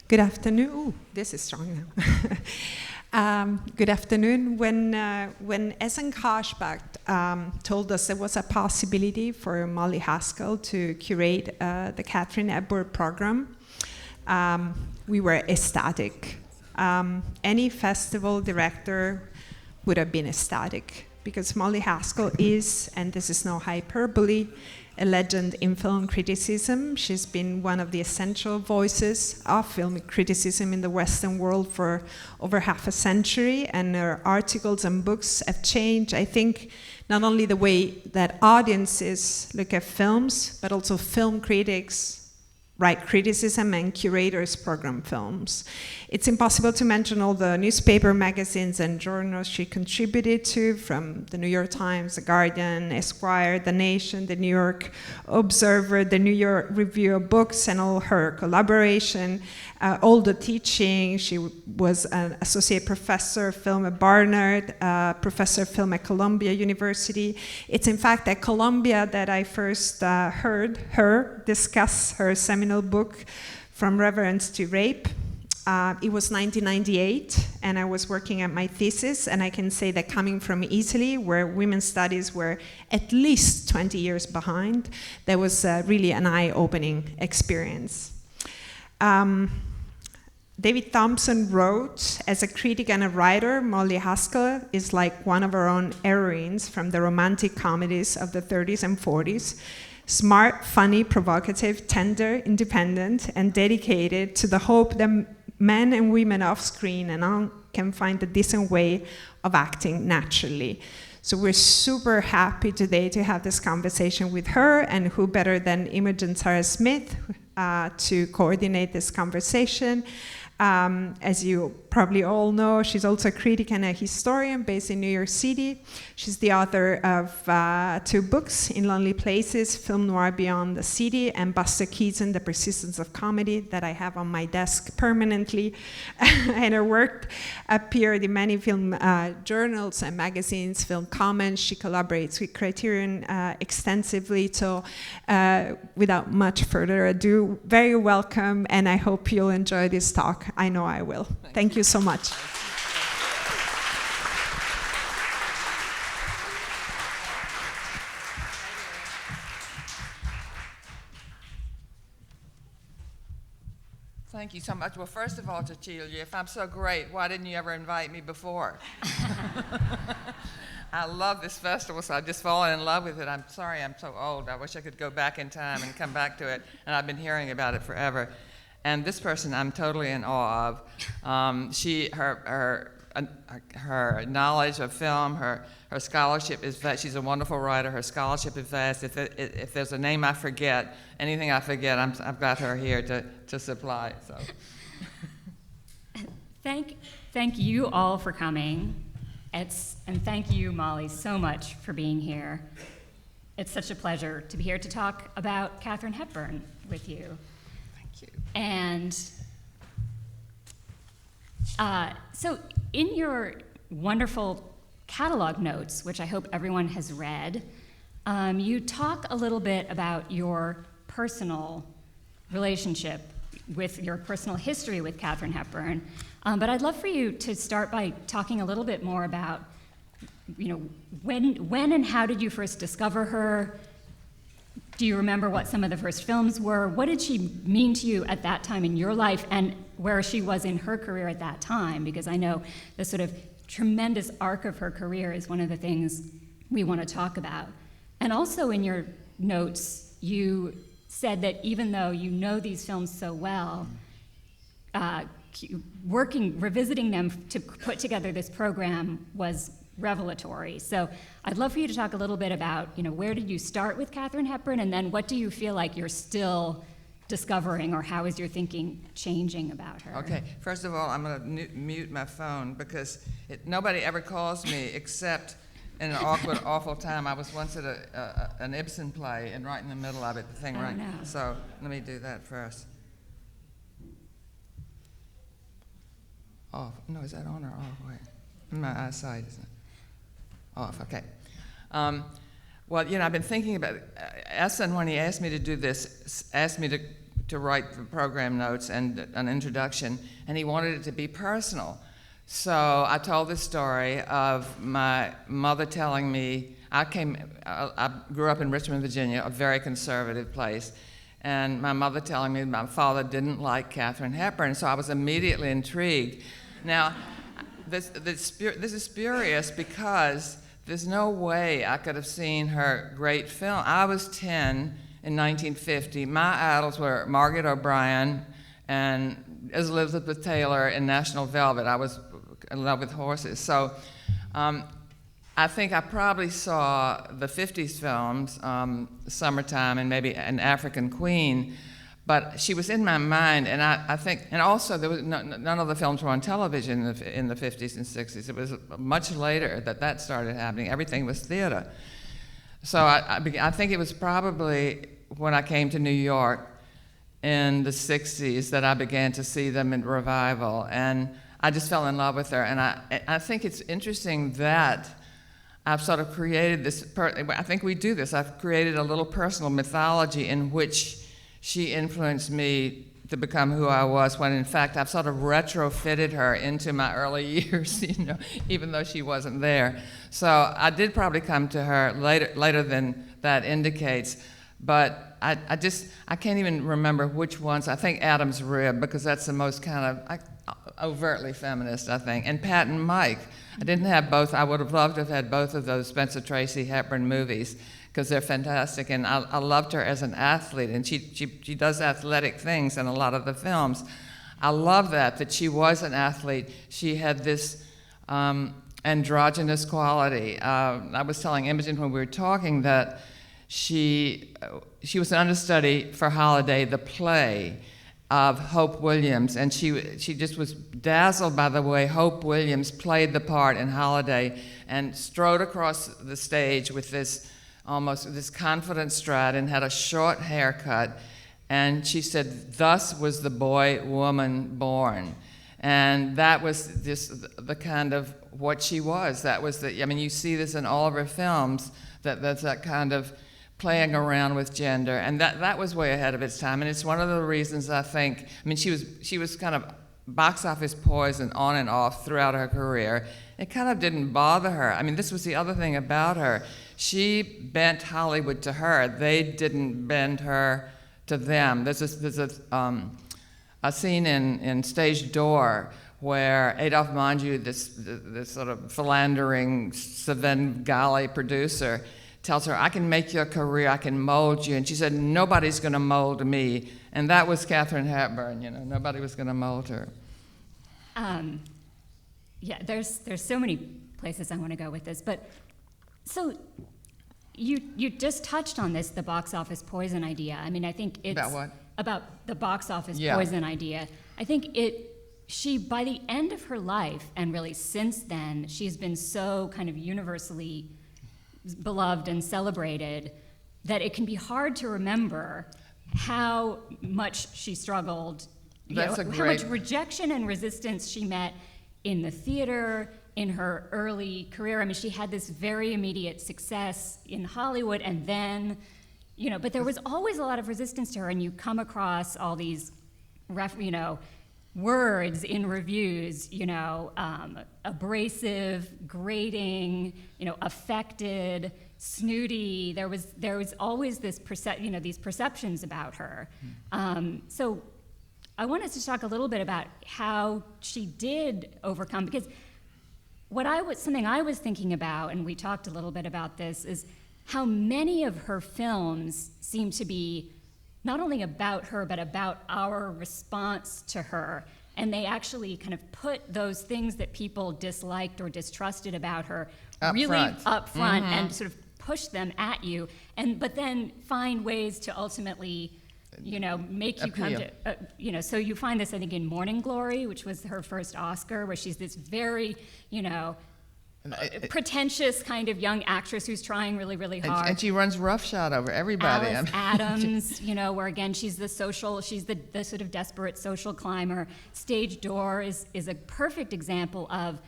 Good afternoon. Ooh, this is strong now. Good afternoon. When Essen Karschbach told us there was a possibility for Molly Haskell to curate the Katharine Hepburn program, we were ecstatic. Any festival director would have been ecstatic, because Molly Haskell is, and this is no hyperbole, a legend in film criticism. She's been one of the essential voices of film criticism in the Western world for over half a century, and her articles and books have changed, I think, not only the way that audiences look at films, but also film critics write criticism and curators program films. It's impossible to mention all the newspaper, magazines, and journals she contributed to, from the New York Times, The Guardian, Esquire, The Nation, The New York Observer, The New York Review of Books, and all her collaboration, all the teaching. She was an associate professor of film at Barnard, professor of film at Columbia University. It's in fact at Columbia that I first heard her discuss her seminal book, From Reverence to Rape. It was 1998, and I was working at my thesis, and I can say that coming from Italy, where women's studies were at least 20 years behind, that was really an eye-opening experience. David Thompson wrote, as a critic and a writer, Molly Haskell is like one of our own heroines from the romantic comedies of the 30s and 40s. Smart, funny, provocative, tender, independent, and dedicated to the hope that men and women off screen and on can find a decent way of acting naturally. So we're super happy today to have this conversation with her, and who better than Imogen Sara Smith to coordinate this conversation. As you probably all know, she's also a critic and a historian based in New York City. She's the author of 2 books, In Lonely Places, Film Noir Beyond the City, and Buster Keaton, The Persistence of Comedy, that I have on my desk permanently. And her work appeared in many film journals and magazines, Film Comments. She collaborates with Criterion extensively. So without much further ado, very welcome, and I hope you'll enjoy this talk. I know I will. Thank you so much. Thank you so much. Well, first of all, Cecilia, if I'm so great, why didn't you ever invite me before? I love this festival, so I've just fallen in love with it. I'm sorry I'm so old. I wish I could go back in time and come back to it, and I've been hearing about it forever. And this person I'm totally in awe of. Her knowledge of film, her scholarship is vast. She's a wonderful writer. Her scholarship is vast. If there's a name I forget, anything I forget, I've got her here to supply. So, thank you all for coming. And thank you, Molly, so much for being here. It's such a pleasure to be here to talk about Katharine Hepburn with you. And so in your wonderful catalog notes, which I hope everyone has read, you talk a little bit about your personal relationship with your personal history with Katharine Hepburn. But I'd love for you to start by talking a little bit more about, when and how did you first discover her? Do you remember what some of the first films were? What did she mean to you at that time in your life, and where she was in her career at that time? Because I know the sort of tremendous arc of her career is one of the things we want to talk about. And also in your notes, you said that even though you know these films so well, revisiting them to put together this program was revelatory. So I'd love for you to talk a little bit about, where did you start with Katharine Hepburn, and then what do you feel like you're still discovering, or how is your thinking changing about her? Okay, first of all, I'm going to mute my phone because nobody ever calls me except in an awkward, awful time. I was once at an Ibsen play, and right in the middle of it, the thing rang. No. So let me do that first. Off. No, is that on or off? Wait. My eyesight isn't off. Okay. Well, I've been thinking about it. Essen, when he asked me to do this, asked me to to write the program notes and an introduction, and he wanted it to be personal. So I told the story of my mother telling me, I grew up in Richmond, Virginia, a very conservative place, and my mother telling me my father didn't like Katharine Hepburn, so I was immediately intrigued. Now, this is spurious because there's no way I could have seen her great film. I was 10 in 1950. My idols were Margaret O'Brien and Elizabeth Taylor in National Velvet. I was in love with horses. So I think I probably saw the 50s films, Summertime and maybe An African Queen, but she was in my mind, and I think, and also there was none of the films were on television in the 50s and 60s. It was much later that started happening. Everything was theater. So I think it was probably when I came to New York in the 60s that I began to see them in revival, and I just fell in love with her. And I think it's interesting that I've sort of created this, I think we do this, I've created a little personal mythology in which she influenced me to become who I was, when in fact I've sort of retrofitted her into my early years, even though she wasn't there. So I did probably come to her later than that indicates, but I can't even remember which ones. I think Adam's Rib, because that's the most kind of overtly feminist, I think, and Pat and Mike. I didn't have both. I would have loved to have had both of those Spencer Tracy Hepburn movies, because they're fantastic, and I loved her as an athlete, and she does athletic things in a lot of the films. I love that she was an athlete. She had this androgynous quality. I was telling Imogen when we were talking that she was an understudy for Holiday, the play of Hope Williams, and she just was dazzled by the way Hope Williams played the part in Holiday and strode across the stage with this confident stride and had a short haircut, and she said, "Thus was the boy woman born." And that was the kind of what she was. That was you see this in all of her films, that's that kind of playing around with gender, and that was way ahead of its time. And it's one of the reasons I think, she was kind of box office poison on and off throughout her career. It kind of didn't bother her. This was the other thing about her. She bent Hollywood to her. They didn't bend her to them. There's a scene in Stage Door where Adolphe Menjou, this sort of philandering Svengali producer, tells her, "I can make your career, I can mold you." And she said, "Nobody's going to mold me." And that was Katharine Hepburn, nobody was going to mold her. Yeah, there's so many places I want to go with this, but so you just touched on this, the box office poison idea. I think it's about what? About the box office poison idea. I think she, by the end of her life, and really since then, she's been so kind of universally beloved and celebrated that it can be hard to remember how much she struggled, how much rejection and resistance she met in the theater, in her early career. She had this very immediate success in Hollywood, and then, but there was always a lot of resistance to her, and you come across all these, words in reviews, abrasive, grating, affected, snooty. There was always this these perceptions about her. So I wanted to talk a little bit about how she did overcome, because something I was thinking about, and we talked a little bit about this, is how many of her films seem to be not only about her, but about our response to her. And they actually kind of put those things that people disliked or distrusted about her up front and sort of push them at you, but then find ways to ultimately, make you come to, so you find this, I think, in Morning Glory, which was her first Oscar, where she's this very, pretentious kind of young actress who's trying really, really hard. And she runs roughshod over everybody. Alice Adams, where again she's the sort of desperate social climber. Stage Door is a perfect example of,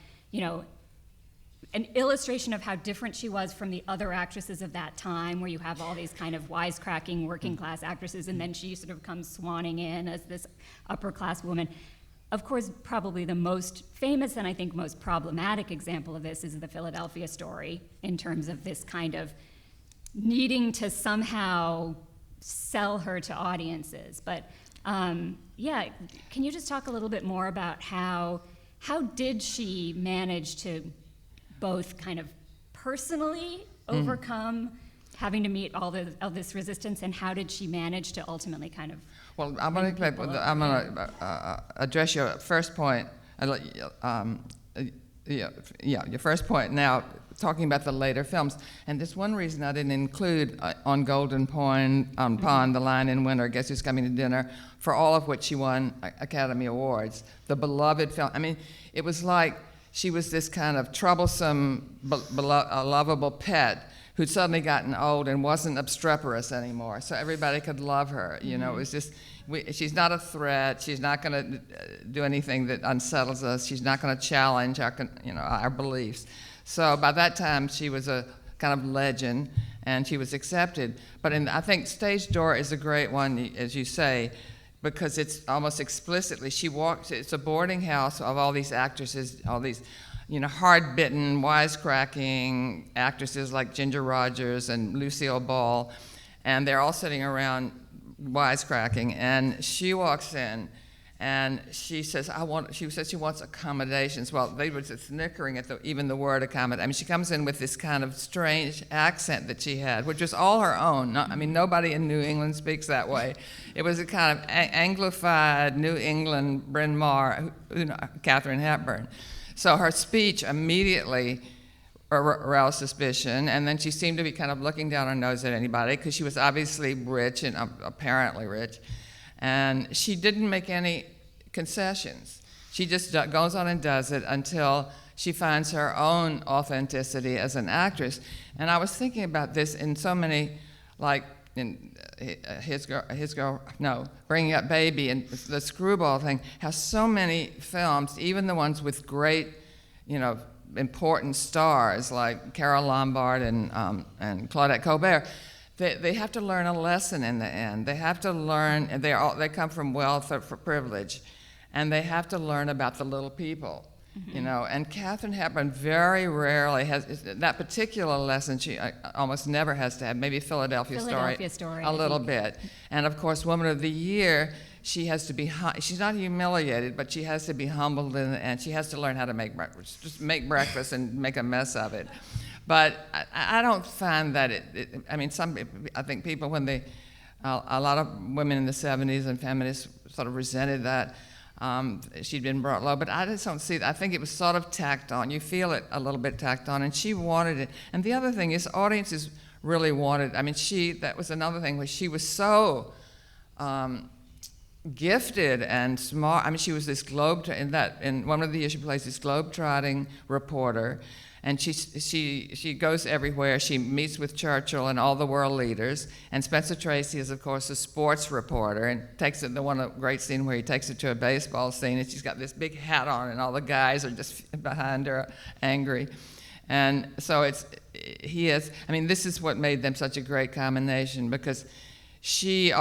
an illustration of how different she was from the other actresses of that time, where you have all these kind of wisecracking working class actresses, and then she sort of comes swanning in as this upper class woman. Of course, probably the most famous and I think most problematic example of this is the Philadelphia story, in terms of this kind of needing to somehow sell her to audiences. But yeah, can you just talk a little bit more about how did she manage to both kind of personally overcome having to meet all this resistance, and how did she manage to ultimately kind of... Well, I'm going to address your first point. Your first point now, talking about the later films. And there's one reason I didn't include on Golden Pond, The Lion in Winter, Guess Who's Coming to Dinner, for all of which she won Academy Awards. The beloved film. I mean, it was like she was this kind of troublesome, lovable pet who'd suddenly gotten old and wasn't obstreperous anymore, so everybody could love her. You know, it was just, she's not a threat. She's not going to do anything that unsettles us. She's not going to challenge our beliefs. So by that time, she was a kind of legend, and she was accepted. But I think Stage Door is a great one, as you say, because it's almost explicitly, it's a boarding house of all these actresses, all these hard-bitten, wisecracking actresses like Ginger Rogers and Lucille Ball, and they're all sitting around wisecracking, and she walks in, and she says, she says she wants accommodations. Well, they were just snickering at even the word accommodation. I mean, she comes in with this kind of strange accent that she had, which was all her own. Nobody in New England speaks that way. It was a kind of Anglified New England Bryn Mawr, Katharine Hepburn. So her speech immediately aroused suspicion, and then she seemed to be kind of looking down her nose at anybody, because she was obviously rich and apparently rich, and she didn't make any concessions. She just goes on and does it until she finds her own authenticity as an actress. And I was thinking about this in so many, like in Bringing Up Baby and the Screwball thing, how so many films, even the ones with great, important stars like Carole Lombard and Claudette Colbert, they have to learn a lesson in the end. They have to learn, and they come from wealth or privilege, and they have to learn about the little people. And Katharine Hepburn very rarely has that particular lesson. She almost never has to have. Maybe Philadelphia Story a little bit. And of course, Woman of the Year, she has to be. She's not humiliated, but she has to be humbled, and she has to learn how to make breakfast. Just make breakfast and make a mess of it. But I don't find that I think people when a lot of women in the 70s and feminists sort of resented that. She'd been brought low, but I just don't see that. I think it was sort of tacked on. You feel it a little bit tacked on, and she wanted it. And the other thing is, audiences really wanted. That was another thing where she was so gifted and smart. She was this in One of the Years she plays this globe-trotting reporter. And she goes everywhere. She meets with Churchill and all the world leaders. And Spencer Tracy is, of course, a sports reporter, and takes it. The one great scene where he takes her to a baseball scene, and she's got this big hat on, and all the guys are just behind her, angry. And so this is what made them such a great combination, because she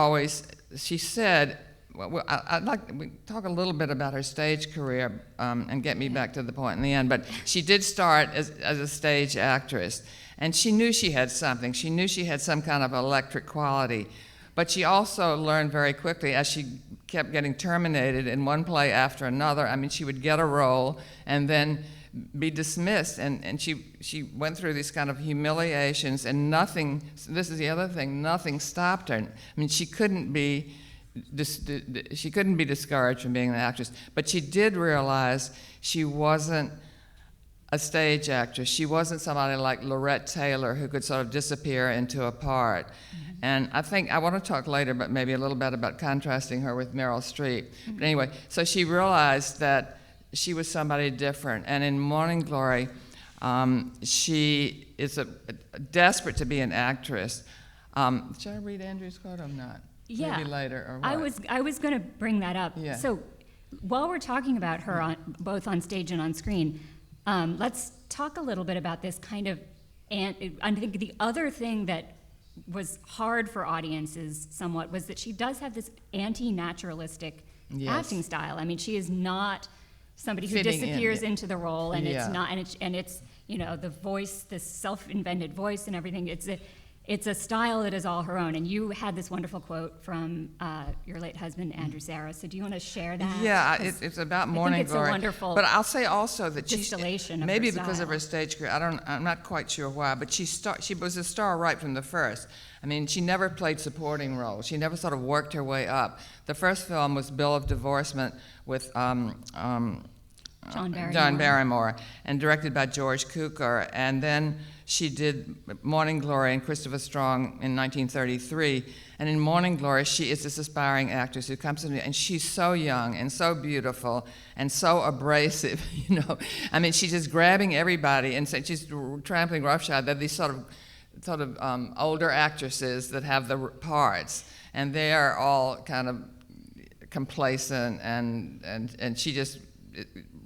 said. Well, I'd like to talk a little bit about her stage career and get me back to the point in the end. But she did start as a stage actress, and she knew she had something. She knew she had some kind of electric quality. But she also learned very quickly, as she kept getting terminated in one play after another. She would get a role and then be dismissed, and she went through these kind of humiliations, and nothing. This is the other thing. Nothing stopped her. She couldn't be discouraged from being an actress, but she did realize she wasn't a stage actress. She wasn't somebody like Lorette Taylor who could sort of disappear into a part. Mm-hmm. And I think I want to talk later, but maybe a little bit about contrasting her with Meryl Streep. Mm-hmm. But anyway, so she realized that she was somebody different. And in Morning Glory, she is desperate to be an actress. Should I read Andrew's quote or not? Yeah, maybe later or what? I was going to bring that up. Yeah. So while we're talking about her both on stage and on screen, Let's talk a little bit about this kind of, and I think the other thing that was hard for audiences somewhat was that she does have this anti-naturalistic acting style. I mean, she is not somebody who Fitting disappears in. into the role, and Yeah. it's not, and it's you know, the voice, this self-invented voice and everything. It's a style that is all her own. And you had this wonderful quote from your late husband, Andrew Sara. So do you want to share that? Yeah, it's about Morning it's a Glory. wonderful but I'll say also that distillation of maybe her because of style. her stage career, I'm not quite sure why, but she was a star right from the first. I mean, she never played supporting roles. She never sort of worked her way up. The first film was Bill of Divorcement with John Barrymore, and directed by George Cukor. And then she did Morning Glory and Christopher Strong in 1933. And in Morning Glory, she is this aspiring actress who comes in, and she's so young and so beautiful and so abrasive, you know. I mean, she's just grabbing everybody and she's trampling roughshod. They're these sort of older actresses that have the parts, and they are all kind of complacent, and she just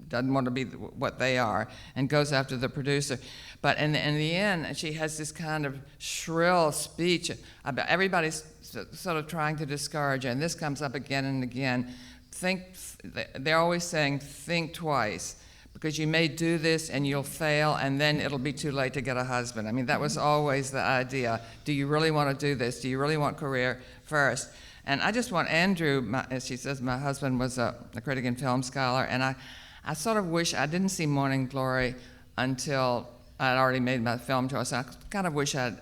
doesn't want to be what they are, and goes after the producer. But in the end, she has this kind of shrill speech about everybody's sort of trying to discourage her, and this comes up again and again. They're always saying, think twice, because you may do this and you'll fail, and then it'll be too late to get a husband. I mean, that was always the idea. Do you really want to do this? Do you really want career first? And I just want Andrew, as she says, my husband was a critic and film scholar, and I sort of wish I didn't see Morning Glory until I'd already made my film choice. I kind of wish I'd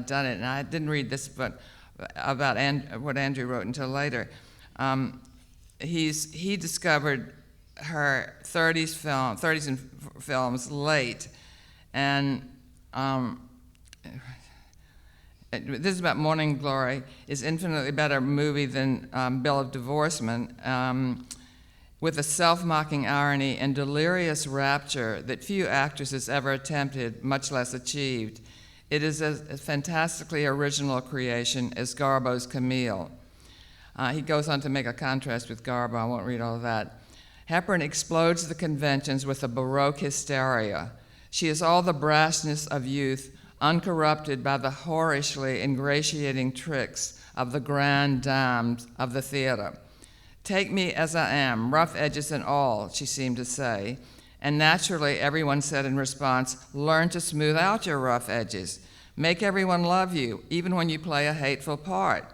done it, and I didn't read this but about what Andrew wrote until later. He discovered her 30s and films late, and this is about Morning Glory, is infinitely better movie than Bill of Divorcement, with a self-mocking irony and delirious rapture that few actresses ever attempted, much less achieved. It is as fantastically original a creation as Garbo's Camille. He goes on to make a contrast with Garbo. I won't read all of that. Hepburn explodes the conventions with a Baroque hysteria. She is all the brashness of youth, uncorrupted by the whorishly ingratiating tricks of the grand dames of the theater. Take me as I am, rough edges and all, she seemed to say. And naturally, everyone said in response, learn to smooth out your rough edges. Make everyone love you, even when you play a hateful part.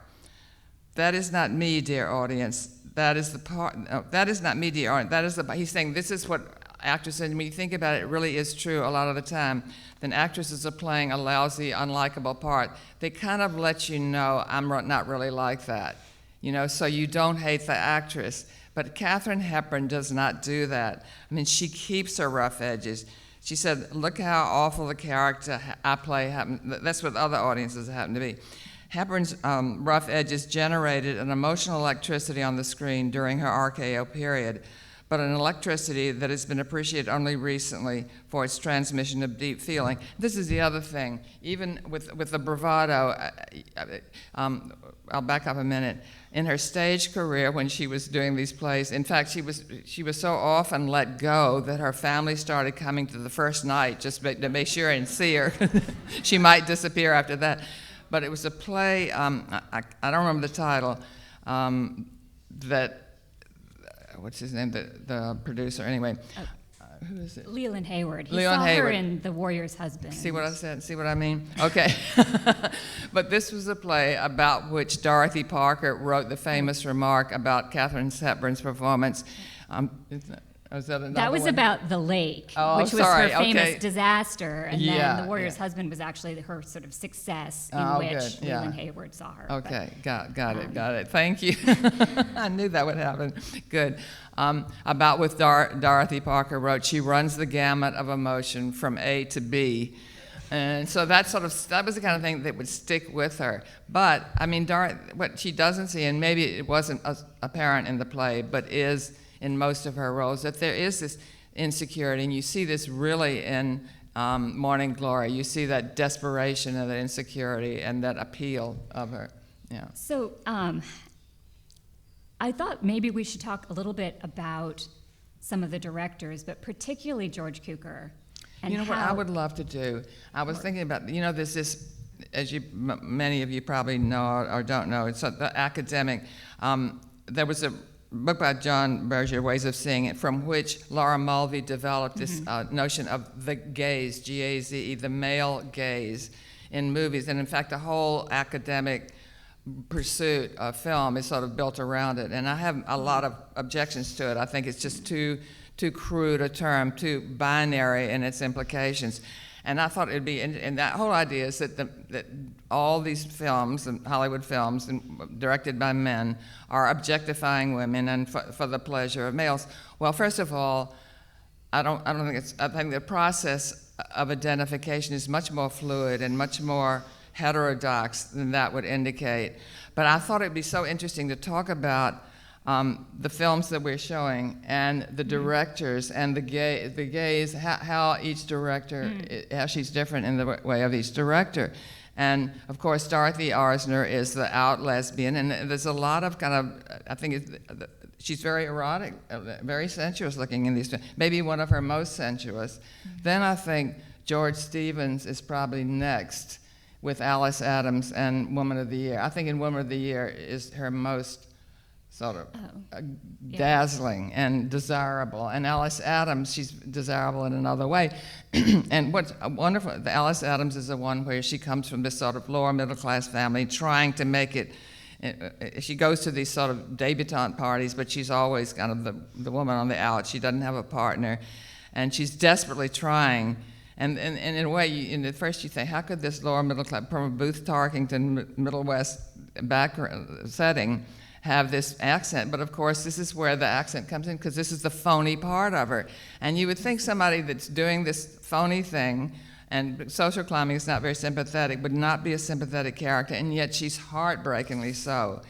That is not me, dear audience. That is the part. No, that is not me, dear audience. That is the. He's saying this is what actresses. And when you think about it, it really is true a lot of the time. Then actresses are playing a lousy, unlikable part. They kind of let you know I'm not really like that, you know. So you don't hate the actress. But Katharine Hepburn does not do that. I mean, she keeps her rough edges. She said, look how awful the character I play happened. That's what other audiences happen to be. Hepburn's rough edges generated an emotional electricity on the screen during her RKO period, but an electricity that has been appreciated only recently for its transmission of deep feeling. This is the other thing. Even with the bravado, I'll back up a minute. In her stage career, when she was doing these plays, in fact, she was so often let go that her family started coming to the first night just to make sure and see her. She might disappear after that. But it was a play, I don't remember the title, that, what's his name, the producer, anyway. Who is it? Leland Hayward. He Leland saw Hayward. her in The Warrior's Husband. See what I said? See what I mean? Okay. But this was a play about which Dorothy Parker wrote the famous remark about Katharine Hepburn's performance. Was that another That was one? about the lake, Oh, which was sorry, her famous okay. disaster, and Yeah, then The Warrior's yeah. Husband was actually her sort of success in Oh, which good, yeah. Leland Hayward saw her. Okay, got it. Thank you. I knew that would happen. Good. About with Dorothy Parker wrote, she runs the gamut of emotion from A to B. And so that was the kind of thing that would stick with her. But, I mean, what she doesn't see, and maybe it wasn't apparent in the play, but is in most of her roles, that there is this insecurity, and you see this really in Morning Glory. You see that desperation and that insecurity and that appeal of her. Yeah. So I thought maybe we should talk a little bit about some of the directors, but particularly George Cukor. And you know what I would love to do? I was thinking about, there's this, as many of you probably know or don't know, it's the academic. There was a book by John Berger, Ways of Seeing It, from which Laura Mulvey developed this notion of the gaze, G-A-Z-E, the male gaze in movies. And in fact, the whole academic pursuit of film is sort of built around it. And I have a lot of objections to it. I think it's just too crude a term, too binary in its implications. And I thought it'd be, and that whole idea is that all these films, and Hollywood films, directed by men, are objectifying women and for the pleasure of males. Well, first of all, I think the process of identification is much more fluid and much more heterodox than that would indicate. But I thought it'd be so interesting to talk about the films that we're showing and the directors and the gaze, how each director, how she's different in the way of each director. And of course, Dorothy Arzner is the out lesbian, and there's a lot of kind of, I think she's very erotic, very sensuous looking in these films, maybe one of her most sensuous. Then I think George Stevens is probably next with Alice Adams and Woman of the Year. I think in Woman of the Year is her most sort of dazzling and desirable. And Alice Adams, she's desirable in another way. And what's wonderful, the Alice Adams is the one where she comes from this sort of lower middle class family trying to make it. She goes to these sort of debutante parties, but she's always kind of the woman on the out. She doesn't have a partner. And she's desperately trying. And in a way, at first you think, how could this lower middle class, from a Booth Tarkington Middle West background setting, have this accent? But of course, this is where the accent comes in, because this is the phony part of her. And you would think somebody that's doing this phony thing, and social climbing is not very sympathetic, would not be a sympathetic character, and yet she's heartbreakingly so.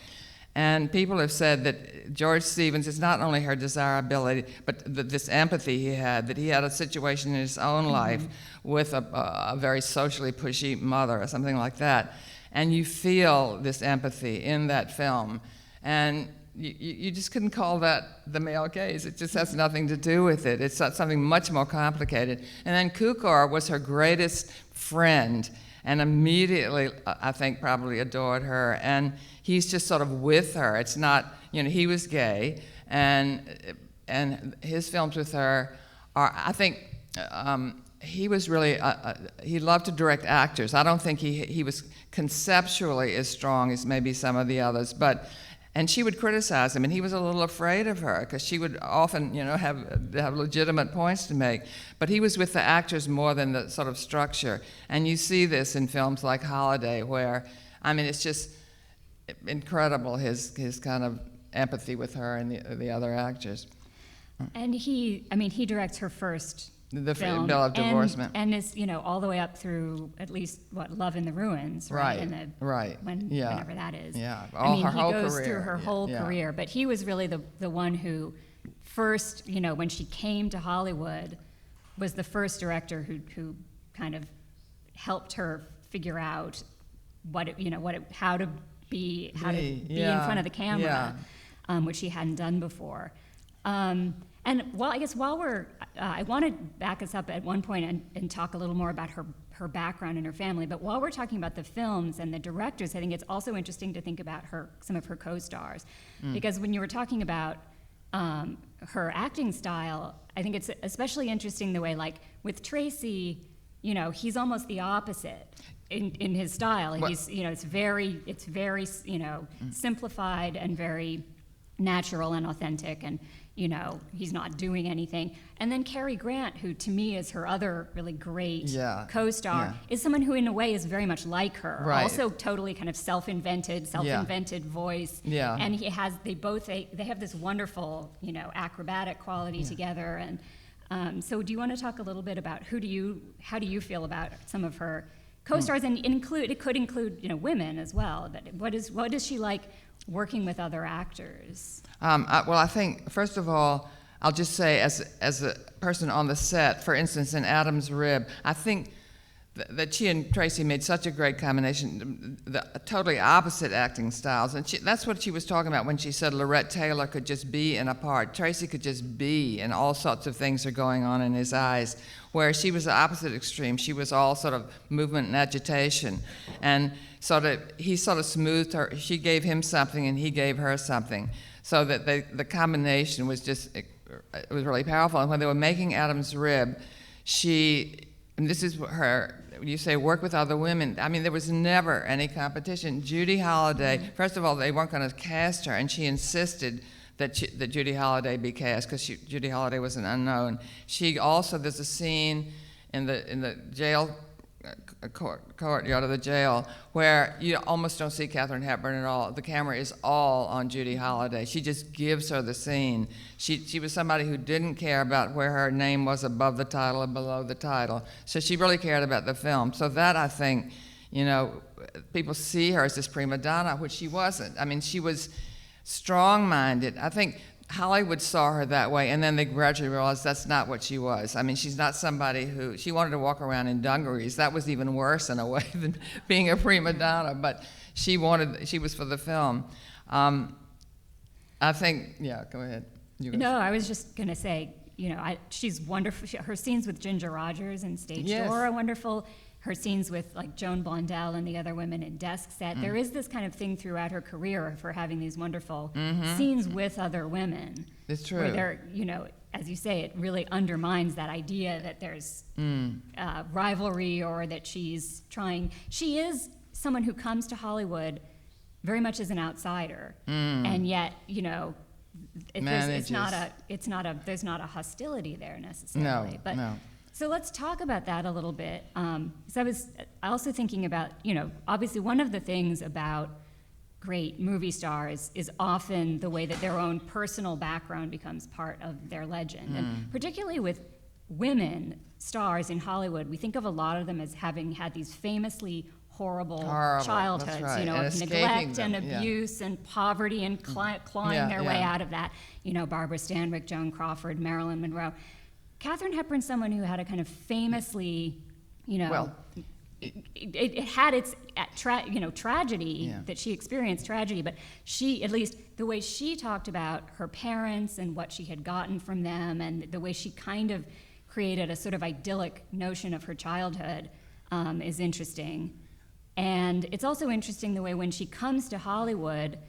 And people have said that George Stevens is not only her desirability, but this empathy he had, that he had a situation in his own life with a very socially pushy mother or something like that. And you feel this empathy in that film. And you just couldn't call that the male gaze. It just has nothing to do with it. It's something much more complicated. And then Cukor was her greatest friend, and immediately, I think, probably adored her. And he's just sort of with her. It's not, he was gay, and his films with her are, I think, he was really, he loved to direct actors. I don't think he was conceptually as strong as maybe some of the others, and she would criticize him, and he was a little afraid of her because she would often, have legitimate points to make. But he was with the actors more than the sort of structure. And you see this in films like Holiday, where, it's just incredible, his kind of empathy with her and the other actors. And he directs her first the film, Bill of Divorcement, and is all the way up through at least Love in the Ruins, right? Whenever that is. Yeah, her whole career. He goes through her whole career, but he was really the one who first, when she came to Hollywood, was the first director who kind of helped her figure out how to be in front of the camera, which she hadn't done before. While we're, I want to back us up at one point and talk a little more about her background and her family, but while we're talking about the films and the directors, I think it's also interesting to think about some of her co-stars. Because when you were talking about her acting style, I think it's especially interesting the way, like, with Tracy, he's almost the opposite in his style. He's, it's very simplified and very natural and authentic, and he's not doing anything. And then Cary Grant, who to me is her other really great co-star, is someone who in a way is very much like her. Right. Also totally kind of self-invented voice. Yeah. And they have this wonderful, acrobatic quality together. And so do you want to talk a little bit about how do you feel about some of her co-stars, and it could include women as well, but what is she like working with other actors? I think, first of all, I'll just say, as a person on the set, for instance, in Adam's Rib, I think that she and Tracy made such a great combination, the totally opposite acting styles. And that's what she was talking about when she said Lorette Taylor could just be in a part. Tracy could just be, and all sorts of things are going on in his eyes, where she was the opposite extreme. She was all sort of movement and agitation. And he sort of smoothed her. She gave him something, and he gave her something. So that the combination was just, it was really powerful. And when they were making Adam's Rib, and this is her, you say work with other women. I mean, there was never any competition. Judy Holliday, first of all, they weren't going to cast her, and she insisted that Judy Holliday be cast because Judy Holliday was an unknown. She also, there's a scene in the jail courtyard of the jail where you almost don't see Katharine Hepburn at all. The camera is all on Judy Holliday. She just gives her the scene. She was somebody who didn't care about where her name was above the title or below the title. So she really cared about the film. So that, I think, people see her as this prima donna, which she wasn't. I mean, she was strong-minded. I think Hollywood saw her that way, and then they gradually realized that's not what she was. I mean, she's not somebody she wanted to walk around in dungarees. That was even worse in a way than being a prima donna, but she was for the film. I think, yeah, go ahead. No, I was just going to say, she's wonderful. Her scenes with Ginger Rogers and Stage Door are wonderful. Her scenes with like Joan Blondell and the other women in Desk Set. There is this kind of thing throughout her career for having these wonderful scenes with other women. It's true. Where they're, as you say, it really undermines that idea that there's rivalry or that she's trying. She is someone who comes to Hollywood very much as an outsider, and yet, there's not a hostility there necessarily. No. So let's talk about that a little bit. Because I was also thinking about, obviously one of the things about great movie stars is often the way that their own personal background becomes part of their legend. And particularly with women stars in Hollywood, we think of a lot of them as having had these famously horrible childhoods, right. Of neglect and abuse and poverty and clawing their way out of that. Barbara Stanwyck, Joan Crawford, Marilyn Monroe. Katharine Hepburn's someone who had a kind of famously, it had its tragedy that she experienced tragedy, but she, at least the way she talked about her parents and what she had gotten from them, and the way she kind of created a sort of idyllic notion of her childhood is interesting. And it's also interesting the way when she comes to Hollywood,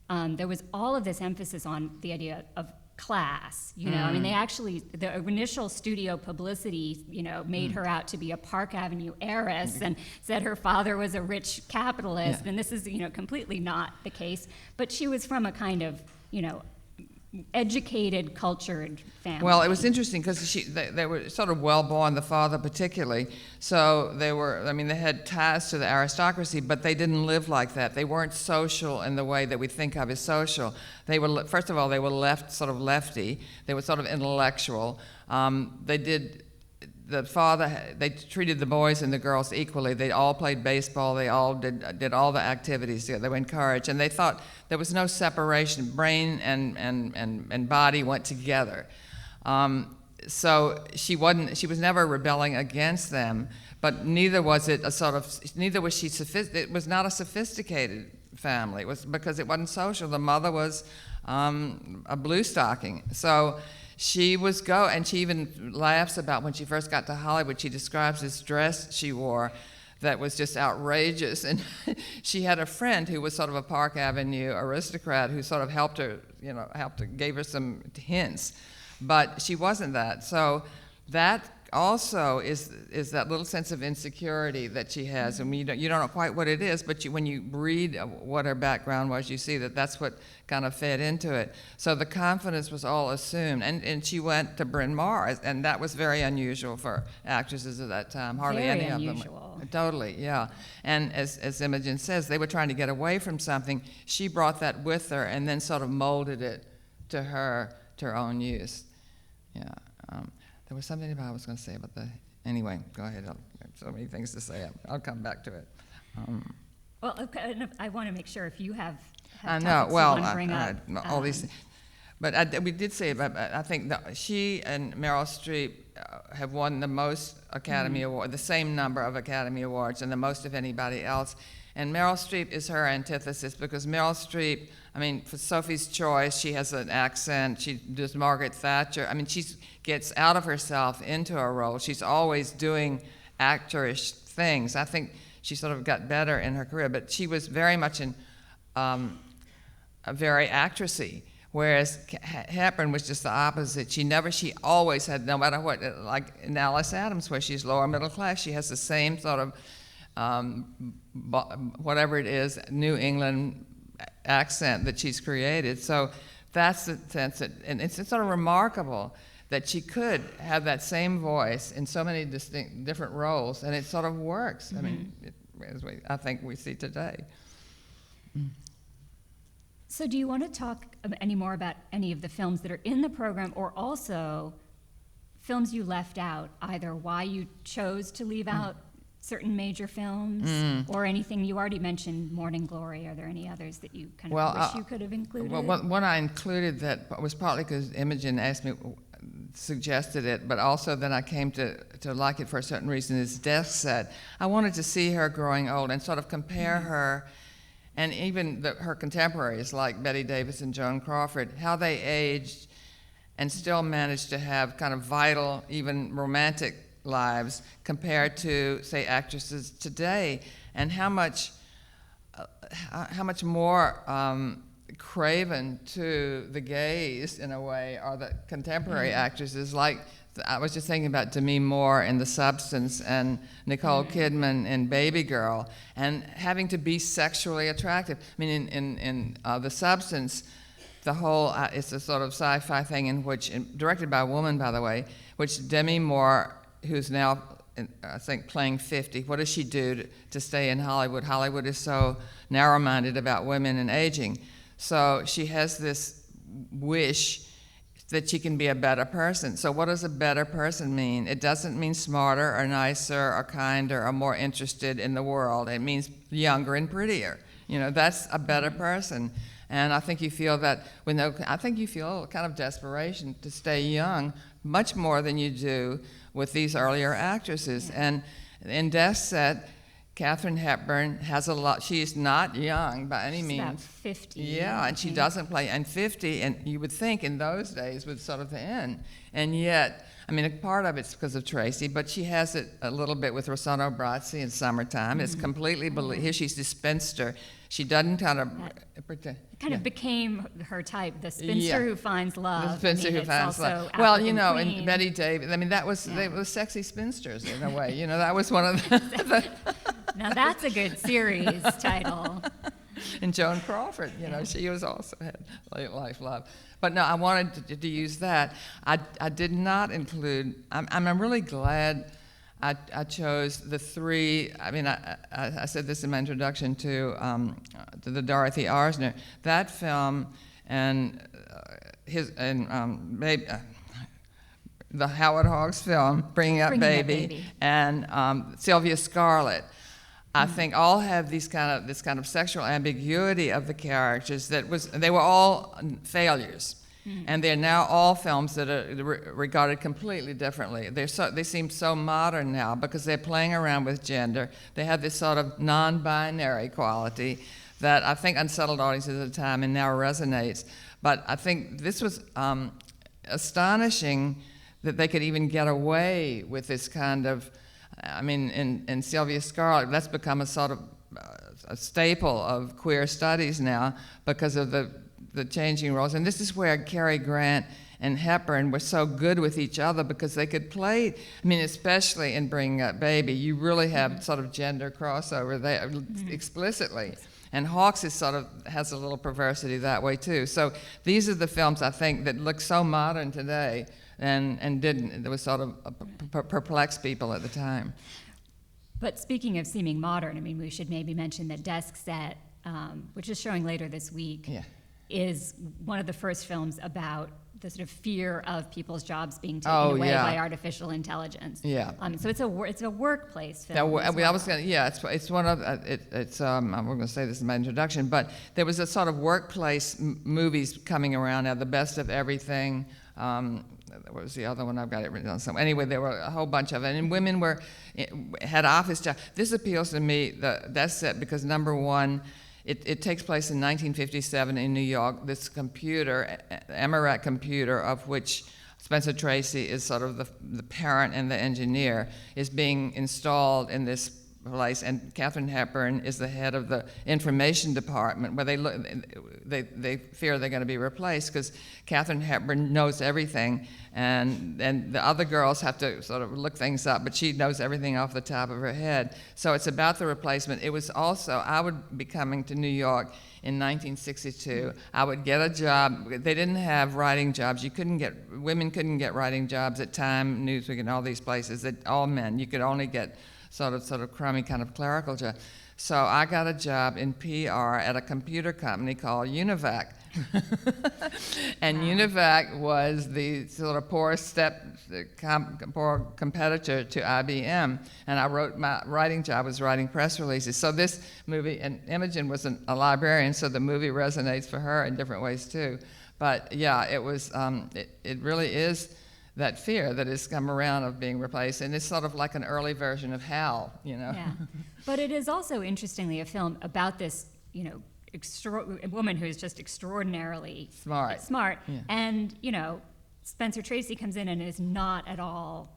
there was all of this emphasis on the idea of class, I mean, the initial studio publicity, made her out to be a Park Avenue heiress and said her father was a rich capitalist, and this is, completely not the case. But she was from a kind of, educated, cultured family. Well, it was interesting because they were sort of well-born, the father particularly. So they had ties to the aristocracy, but they didn't live like that. They weren't social in the way that we think of as social. They were, first of all, they were lefty. They were sort of intellectual. They treated the boys and the girls equally. They all played baseball. They all did all the activities together. They were encouraged, and they thought there was no separation. Brain and body went together. So she was never rebelling against them, but neither was she it was not a sophisticated family. It was because it wasn't social. The mother was a blue stocking. So she and she even laughs about when she first got to Hollywood. She describes this dress she wore that was just outrageous. And she had a friend who was sort of a Park Avenue aristocrat who sort of helped her, gave her some hints. But she wasn't that. So that also is that little sense of insecurity that she has. And you don't know quite what it is, but when you read what her background was, you see that that's what kind of fed into it. So the confidence was all assumed. And she went to Bryn Mawr, and that was very unusual for actresses of that time. Hardly very any unusual. of them. Totally, yeah. And as Imogen says, they were trying to get away from something. She brought that with her and then sort of molded it to her own use. Yeah. There was something I was going to say about anyway, go ahead. I have so many things to say. I'll come back to it. Well, okay, I want to make sure if you have I know. topics you Well, want to bring up. all these. But we did say, I think she and Meryl Streep have won the most Academy Award, the same number of Academy Awards, and the most of anybody else. And Meryl Streep is her antithesis, because Meryl Streep, I mean, for Sophie's Choice, she has an accent. She does Margaret Thatcher. I mean, she gets out of herself into a role. She's always doing actorish things. I think she sort of got better in her career, but she was very much in very actressy. Whereas Hepburn was just the opposite. She always had, no matter what, like in Alice Adams, where she's lower middle class, she has the same sort of, whatever it is, New England accent that she's created. So that's the sense that, and it's sort of remarkable that she could have that same voice in so many distinct, different roles, and it sort of works. I mean, as I think we see today. So do you want to talk any more about any of the films that are in the program, or also films you left out, either why you chose to leave out certain major films, or anything? You already mentioned Morning Glory. Are there any others that you kind of wish you could have included? Well, one I included that was partly because Imogen asked me, suggested it, but also then I came to like it for a certain reason, is Death Set. I wanted to see her growing old and sort of compare her and even her contemporaries like Betty Davis and Joan Crawford, how they aged and still managed to have kind of vital, even romantic lives compared to, say, actresses today, and how much more craven to the gaze, in a way, are the contemporary actresses. Like, I was just thinking about Demi Moore in The Substance and Nicole Kidman in Baby Girl, and having to be sexually attractive. I mean, in The Substance, the whole, it's a sort of sci-fi thing in which, directed by a woman, by the way, which Demi Moore, who's now, I think, playing 50, what does she do to stay in Hollywood? Hollywood is so narrow-minded about women and aging. So she has this wish that she can be a better person. So what does a better person mean? It doesn't mean smarter or nicer or kinder or more interested in the world. It means younger and prettier. You know, that's a better person. And I think you feel that, I think you feel a kind of desperation to stay young, much more than you do with these earlier actresses. And in Death Set, Katharine Hepburn has a lot. She is not young by any means. About 50. Yeah, and she doesn't play. And 50, and you would think in those days was sort of the end. And yet, I mean, a part of it's because of Tracy, but she has it a little bit with Rossano Brazzi in Summertime. It's completely here she's the spinster. She doesn't kind of pretend. It kind of became her type, the spinster who finds love. The spinster who finds love. Well, you know, and Betty Davis, I mean, that was, they were sexy spinsters in a way. You know, that was one of the Now that's a good series title. And Joan Crawford, you know, she was also had Late Life Love. But no, I wanted to use that. I did not include, I'm really glad I chose the three. I mean, I said this in my introduction to the Dorothy Arzner. That film and the Howard Hawks film, Bringing Up Baby, and Sylvia Scarlett. I think all have this kind of sexual ambiguity of the characters they were all failures. And they're now all films that are regarded completely differently. They seem so modern now because they're playing around with gender. They have this sort of non-binary quality that I think unsettled audiences at the time and now resonates. But I think this was astonishing that they could even get away with this kind of, I mean, in Sylvia Scarlett, that's become a sort of a staple of queer studies now because of the changing roles. And this is where Cary Grant and Hepburn were so good with each other because they could play, I mean, especially in Bringing Up Baby, you really have sort of gender crossover there explicitly. And Hawks is sort of has a little perversity that way too. So these are the films, I think, that look so modern today and didn't. It was sort of perplexed people at the time. But speaking of seeming modern, I mean, we should maybe mention that Desk Set, which is showing later this week, is one of the first films about the sort of fear of people's jobs being taken away yeah. by artificial intelligence. Yeah. So it's a workplace film. Now, as I well. was going to, yeah, it's one of, I'm going to say this in my introduction, but there was a sort of workplace movies coming around now, The Best of Everything. What was the other one? I've got it written down somewhere. Anyway, there were a whole bunch of it, and women had office jobs. This appeals to me, that's it, because number one, it takes place in 1957 in New York. This computer, Emirac computer, of which Spencer Tracy is sort of the parent and the engineer, is being installed in this place, and Katharine Hepburn is the head of the information department, where they fear they're going to be replaced because Katharine Hepburn knows everything, and the other girls have to sort of look things up, but she knows everything off the top of her head. So it's about the replacement. It was also, I would be coming to New York in 1962. I would get a job. They didn't have writing jobs. Women couldn't get writing jobs at Time, Newsweek, and all these places. That all men. You could only get sort of crummy kind of clerical job. So I got a job in PR at a computer company called Univac. And wow. Univac was the sort of poor competitor to IBM. And my writing job was writing press releases. So this movie, and Imogen was a librarian, so the movie resonates for her in different ways too. But yeah, it was, it really is that fear that has come around of being replaced, and it's sort of like an early version of Hal, you know. Yeah, but it is also interestingly a film about this, you know, woman who is just extraordinarily smart, yeah. And you know, Spencer Tracy comes in and is not at all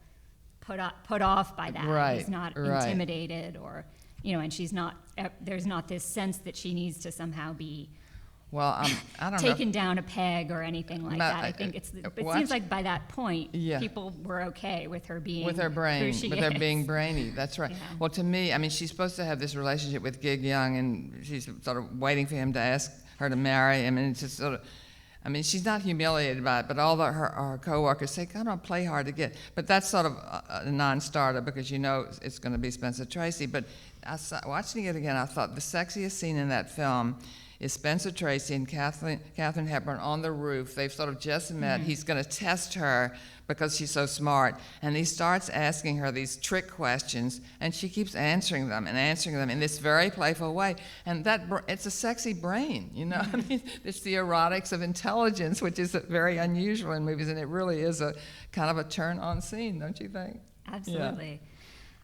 put off by that. Right. He's not intimidated, or you know, and she's not. There's not this sense that she needs to somehow be. Well, I don't taken down a peg or anything like that. I think it seems like by that point, yeah. people were okay with her being with her brain, who she with is. her being brainy. That's right. Yeah. Well, to me, I mean, she's supposed to have this relationship with Gig Young, and she's sort of waiting for him to ask her to marry him, and it's just sort of. I mean, she's not humiliated by it, but all her coworkers say, "Come on, play hard to get." But that's sort of a non-starter because you know it's going to be Spencer Tracy. But watching it again, I thought the sexiest scene in that film is Spencer Tracy and Katharine Hepburn on the roof. They've sort of just met. Mm-hmm. He's going to test her because she's so smart. And he starts asking her these trick questions, and she keeps answering them in this very playful way. And it's a sexy brain, you know? I mean, it's the erotics of intelligence, which is very unusual in movies, and it really is a kind of a turn-on scene, don't you think? Absolutely.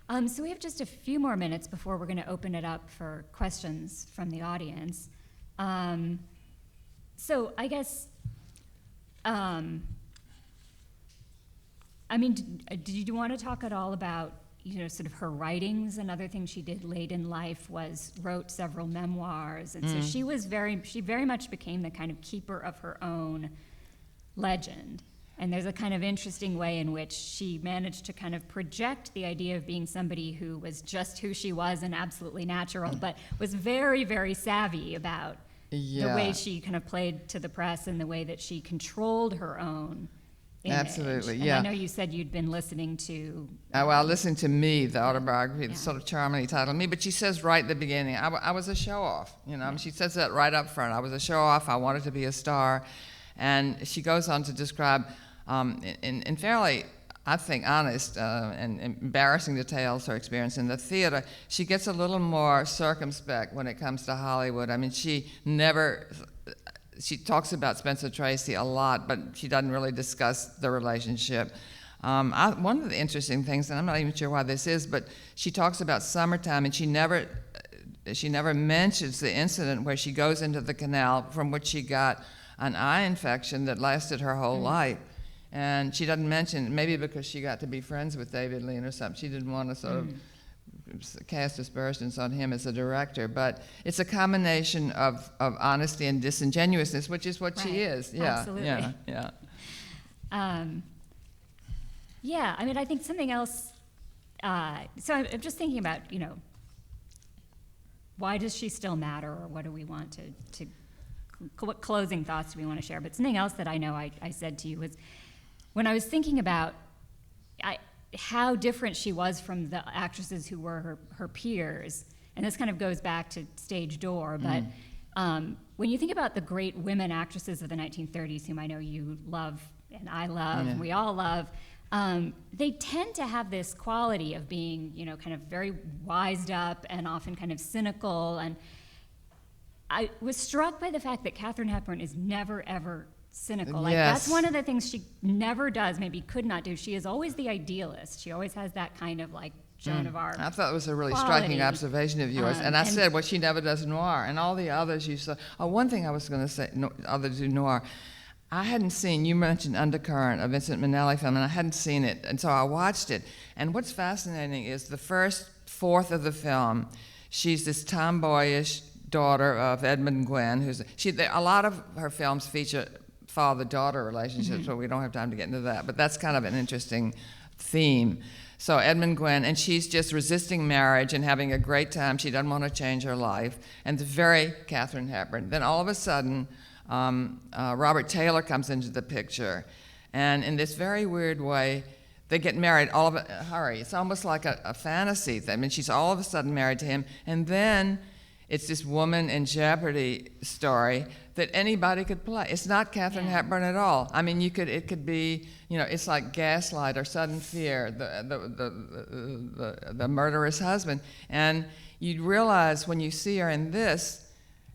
Yeah. So we have just a few more minutes before we're going to open it up for questions from the audience. So I guess, I mean, did you want to talk at all about, you know, sort of her writings? Another thing she did late in life was wrote several memoirs, and so she very much became the kind of keeper of her own legend. And there's a kind of interesting way in which she managed to kind of project the idea of being somebody who was just who she was and absolutely natural, but was very, very savvy about the way she kind of played to the press and the way that she controlled her own image. Absolutely, and yeah. I know you said you'd been listening to... well, listen to Me, the autobiography, the sort of charmingly titled Me, but she says right at the beginning, I was a show-off, you know. She says that right up front. I was a show-off, I wanted to be a star. And she goes on to describe, in fairly, I think, honest and embarrassing details her experience in the theater. She gets a little more circumspect when it comes to Hollywood. I mean, she talks about Spencer Tracy a lot, but she doesn't really discuss the relationship. One of the interesting things, and I'm not even sure why this is, but she talks about Summertime, and she never mentions the incident where she goes into the canal from which she got an eye infection that lasted her whole life. And she doesn't mention, maybe because she got to be friends with David Lean or something, she didn't want to sort of cast aspersions on him as a director. But it's a combination of honesty and disingenuousness, which is what she is. Yeah, absolutely. Yeah. Yeah, I mean, I think something else, so I'm just thinking about, you know, why does she still matter, or what do we want to what closing thoughts do we want to share? But something else that I know I said to you was, when I was thinking about how different she was from the actresses who were her peers, and this kind of goes back to Stage Door, but when you think about the great women actresses of the 1930s, whom I know you love and I love, and we all love, they tend to have this quality of being, kind of very wised up and often kind of cynical. And I was struck by the fact that Katharine Hepburn is never, ever cynical. Like, that's one of the things she never does, maybe could not do. She is always the idealist. She always has that kind of like Joan of Arc. I thought it was a really quality. striking observation of yours. And I said, well, she never does noir. And all the others you saw. Oh, one thing I was going to say, others do noir. I hadn't seen, you mentioned Undercurrent, a Vincent Minnelli film, and I hadn't seen it. And so I watched it. And what's fascinating is the first fourth of the film, she's this tomboyish daughter of Edmund Gwenn, a lot of her films feature father-daughter relationships, but we don't have time to get into that. But that's kind of an interesting theme. So Edmund Gwenn, and she's just resisting marriage and having a great time. She doesn't want to change her life. And it's very Katharine Hepburn. Then all of a sudden, Robert Taylor comes into the picture. And in this very weird way, they get married all of a hurry. It's almost like a fantasy thing. I mean, she's all of a sudden married to him. And then it's this woman in jeopardy story that anybody could play. It's not Katharine Hepburn at all. I mean, it could be, it's like Gaslight or Sudden Fear, the murderous husband. And you'd realize when you see her in this,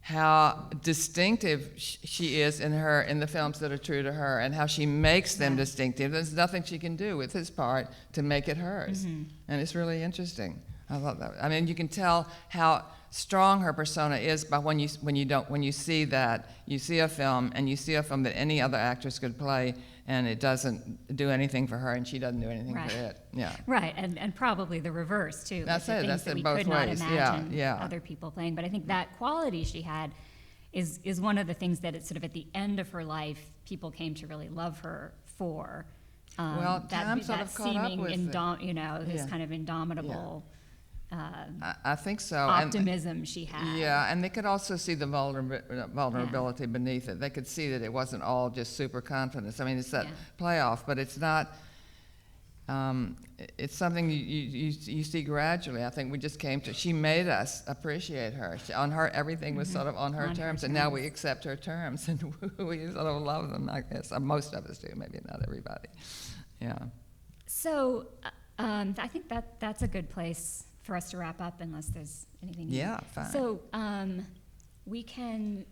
how distinctive she is in the films that are true to her, and how she makes them distinctive. There's nothing she can do with his part to make it hers. And it's really interesting. I thought that. I mean, you can tell how strong her persona is by when you see that, you see a film that any other actress could play, and it doesn't do anything for her, and she doesn't do anything for it. Yeah. Right, and probably the reverse too. That's like it. That's that it we both could ways. not imagine Yeah. other people playing. But I think that quality she had is one of the things that it's sort of at the end of her life people came to really love her for. Well, time sort of caught up with it. This kind of indomitable. I think so. Optimism she had. Yeah, and they could also see the vulnerability beneath it. They could see that it wasn't all just super confidence. I mean, it's that playoff, but it's not. It's something you see gradually. I think we just came to. She made us appreciate her. Everything was sort of on her terms, and now we accept her terms, and we sort of love them. I guess most of us do, maybe not everybody. Yeah. So I think that's a good place for us to wrap up, unless there's anything. Yeah, fine. So we can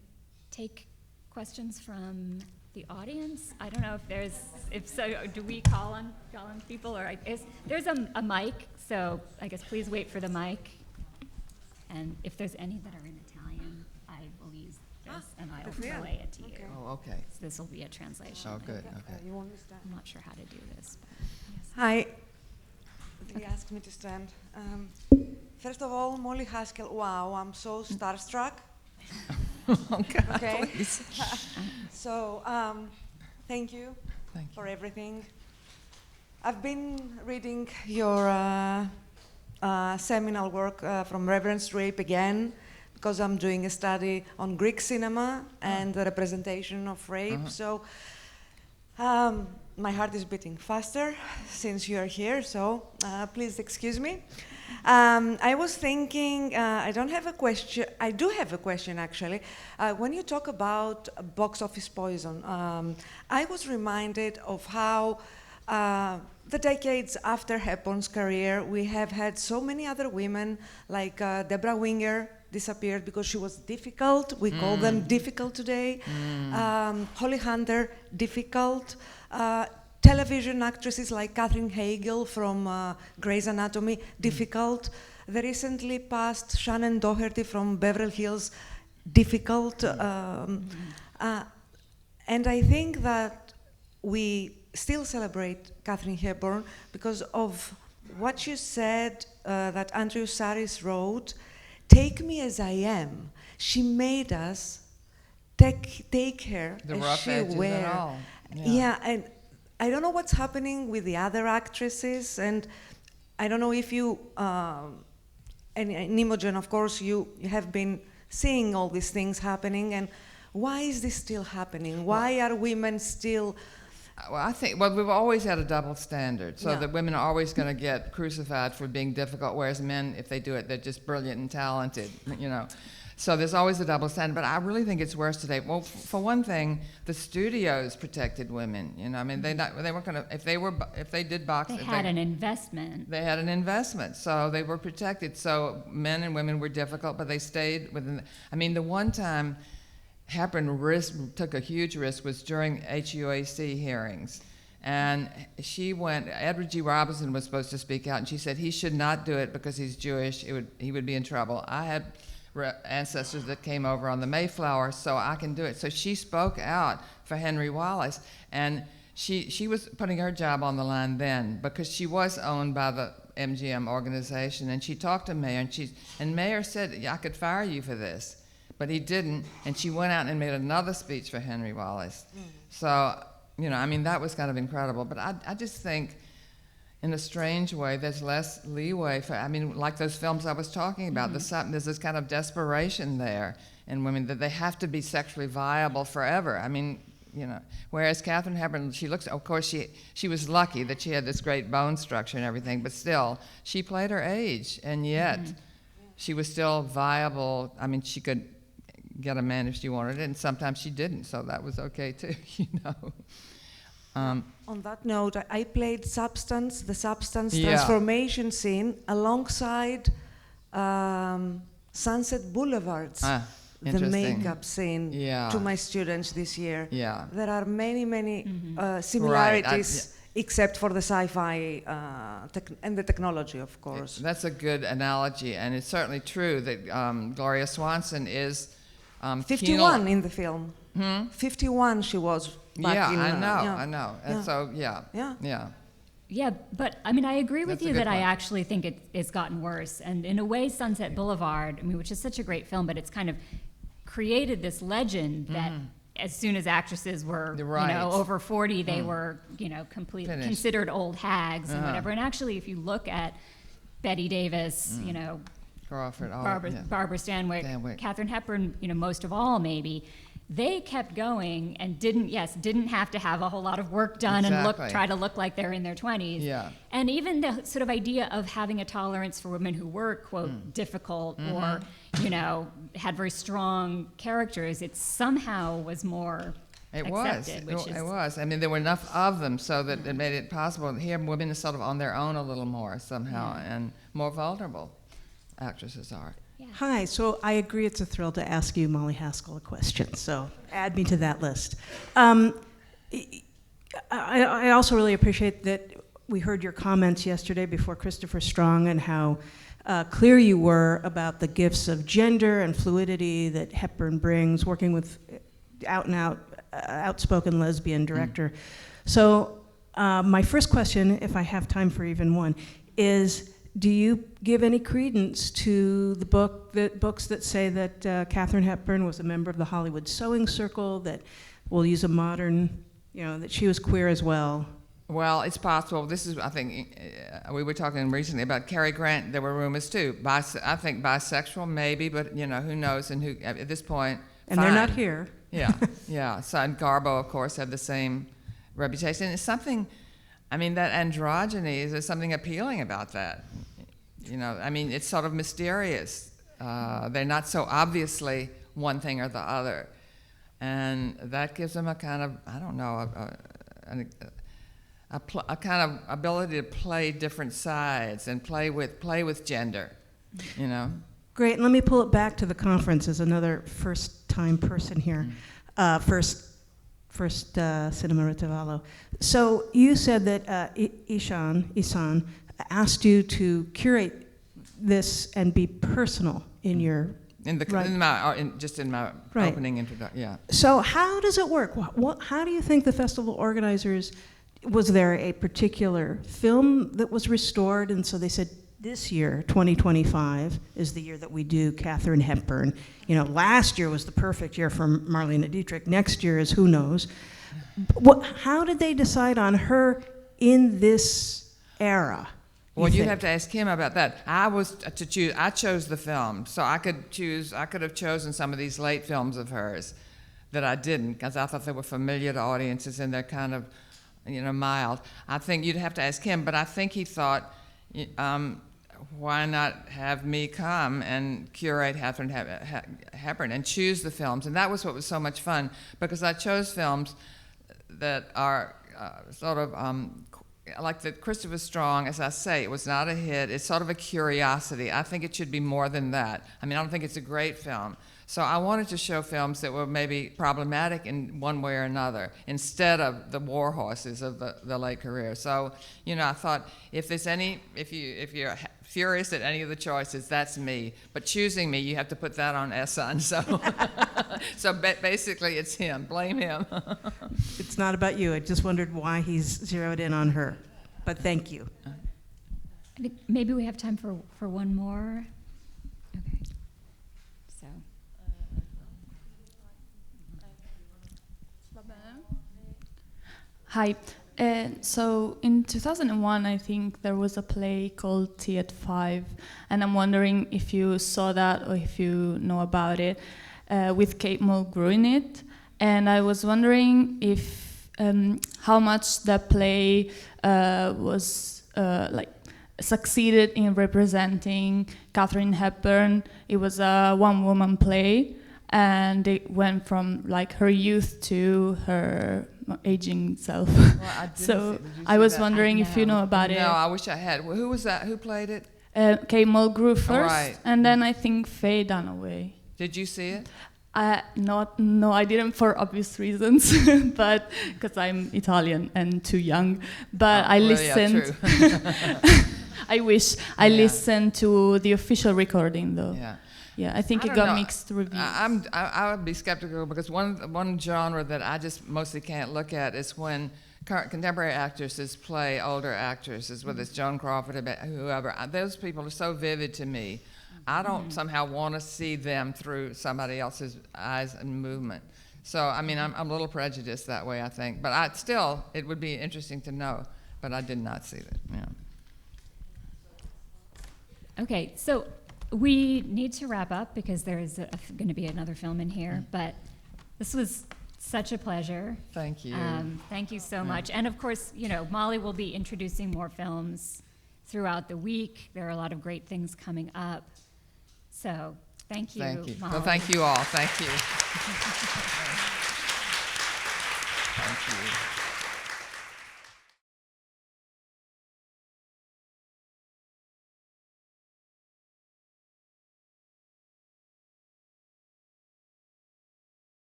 take questions from the audience. I don't know if so, do we call on people, or there's a mic, so I guess please wait for the mic. And if there's any that are in Italian, I will use this and I'll relay it to you. Oh, okay. So this will be a translation. Oh, good. Okay. You want me to stand? I'm not sure how to do this. But yes. Hi. He asked me to stand. First of all, Molly Haskell, wow, I'm so starstruck. Okay. Please. So, thank you for everything. I've been reading your seminal work from Reverence Rape again, because I'm doing a study on Greek cinema and the representation of rape. So, my heart is beating faster since you're here, so please excuse me. I was thinking, I don't have a question. I do have a question, actually. When you talk about box office poison, I was reminded of how the decades after Hepburn's career, we have had so many other women, like Deborah Winger disappeared because she was difficult. We call them difficult today. Holly Hunter, difficult. Television actresses like Katharine Hagel from Grey's Anatomy, difficult. The recently passed Shannon Doherty from Beverly Hills, difficult. And I think that we still celebrate Katharine Hepburn because of what you said that Andrew Saris wrote, "Take me as I am." She made us take her The as rough she edges were. and all. Yeah, and I don't know what's happening with the other actresses, and I don't know if you, and Imogen, of course, you have been seeing all these things happening, and why is this still happening? Why are women still... Well, I think we've always had a double standard, so that women are always going to get crucified for being difficult, whereas men, if they do it, they're just brilliant and talented, So there's always a double standard, but I really think it's worse today. Well, for one thing, the studios protected women. You know, I mean, they weren't going to, if they did box. They had an investment. They had an investment, so they were protected. So men and women were difficult, but they stayed within. I mean, the one time Hepburn took a huge risk was during HUAC hearings. And she went, Edward G. Robinson was supposed to speak out, and she said he should not do it because he's Jewish, he would be in trouble. I had ancestors that came over on the Mayflower, so I can do it. So she spoke out for Henry Wallace, and she was putting her job on the line then because she was owned by the MGM organization, and she talked to Mayer, and Mayer said, yeah, I could fire you for this, but he didn't, and she went out and made another speech for Henry Wallace. So, you know, I mean, that was kind of incredible, but I just think in a strange way, there's less leeway for, I mean, like those films I was talking about, there's this kind of desperation there in women that they have to be sexually viable forever. I mean, you know, whereas Katharine Hepburn, she looks, of course, she was lucky that she had this great bone structure and everything, but still, she played her age, and yet she was still viable. I mean, she could get a man if she wanted it, and sometimes she didn't, so that was okay too, you know. On that note, I played the substance transformation scene alongside Sunset Boulevard's the makeup scene to my students this year. Yeah. There are many similarities, except for the sci-fi and the technology, of course. That's a good analogy, and it's certainly true that Gloria Swanson is 51 in the film. 51 she was. I know. And so, Yeah, but I mean, I agree with you that I actually think it's gotten worse. And in a way, Sunset Boulevard, I mean, which is such a great film, but it's kind of created this legend that as soon as actresses were, you know, over 40, they were, you know, completely considered old hags and whatever. And actually, if you look at Bette Davis, you know, Crawford, Barbara Stanwyck, Katharine Hepburn, you know, most of all, maybe. They kept going and didn't have to have a whole lot of work done and try to look like they're in their 20s. Yeah. And even the sort of idea of having a tolerance for women who were, quote, difficult or, you know, had very strong characters, it somehow was more accepted. It was. I mean, there were enough of them so that it made it possible. Here, women are sort of on their own a little more somehow and more vulnerable. Actresses are. Yeah. Hi, so I agree it's a thrill to ask you, Molly Haskell, a question, so add me to that list. I also really appreciate that we heard your comments yesterday before Christopher Strong and how clear you were about the gifts of gender and fluidity that Hepburn brings, working with out-and-out, outspoken lesbian director. So my first question, if I have time for even one, is do you give any credence to the books that say that Katharine Hepburn was a member of the Hollywood Sewing Circle, that we'll use a modern, you know, that she was queer as well? Well, it's possible. This is, I think, we were talking recently about Cary Grant. There were rumors too. I think bisexual, maybe, but you know, who knows? And who at this point, and they're not here. Yeah. So, and Garbo, of course, had the same reputation. It's something. I mean, that androgyny, there's something appealing about that. You know, I mean, it's sort of mysterious. They're not so obviously one thing or the other. And that gives them a kind of, I don't know, a kind of ability to play different sides and play with gender, you know? Great, and let me pull it back to the conference as another first-time person here. First Cinema Ritrovato. So you said that Isan asked you to curate this and be personal in your in my opening introduction. Yeah. So how does it work? How do you think the festival organizers? Was there a particular film that was restored, and so they said this year, 2025, is the year that we do Katharine Hepburn. You know, last year was the perfect year for Marlene Dietrich. Next year is who knows. How did they decide on her in this era? Well, you'd have to ask him about that. I chose the film, so I could have chosen some of these late films of hers that I didn't, because I thought they were familiar to audiences and they're kind of, you know, mild. I think you'd have to ask him, but I think he thought why not have me come and curate Hepburn and choose the films? And that was what was so much fun, because I chose films that are sort of like that Christopher Strong, as I say, it was not a hit. It's sort of a curiosity. I think it should be more than that. I mean, I don't think it's a great film. So I wanted to show films that were maybe problematic in one way or another, instead of the war horses of the late career. So, you know, I thought if you're furious at any of the choices, that's me. But choosing me, you have to put that on Ehsan. So, basically, it's him. Blame him. It's not about you. I just wondered why he's zeroed in on her. But thank you. I think maybe we have time for one more. Okay. So. Hi. So in 2001, I think there was a play called Tea at 5, and I'm wondering if you saw that or if you know about it, with Kate Mulgrew in it. And I was wondering if how much that play was succeeded in representing Katharine Hepburn. It was a one-woman play, and it went from like her youth to her aging self. Well, So I was wondering if you know about it. No, I wish I had. Well, who was that? Who played it? Kate Mulgrew first, right. and then I think Faye Dunaway. Did you see it? No, I didn't for obvious reasons, but because I'm Italian and too young. But I listened. Yeah, true. I wish I listened to the official recording though. Yeah. Yeah, I think I it don't got know. mixed reviews. I would be skeptical, because one genre that I just mostly can't look at is when contemporary actresses play older actresses, whether it's Joan Crawford or whoever. Those people are so vivid to me. I don't somehow want to see them through somebody else's eyes and movement. So, I mean, I'm a little prejudiced that way, I think. But it would be interesting to know. But I did not see that. Yeah. Okay, so we need to wrap up because there's going to be another film in here, but this was such a pleasure. Thank you. Thank you so much. And of course, you know, Molly will be introducing more films throughout the week. There are a lot of great things coming up. So thank you, Thank you. Molly. Well, thank you all. Thank you.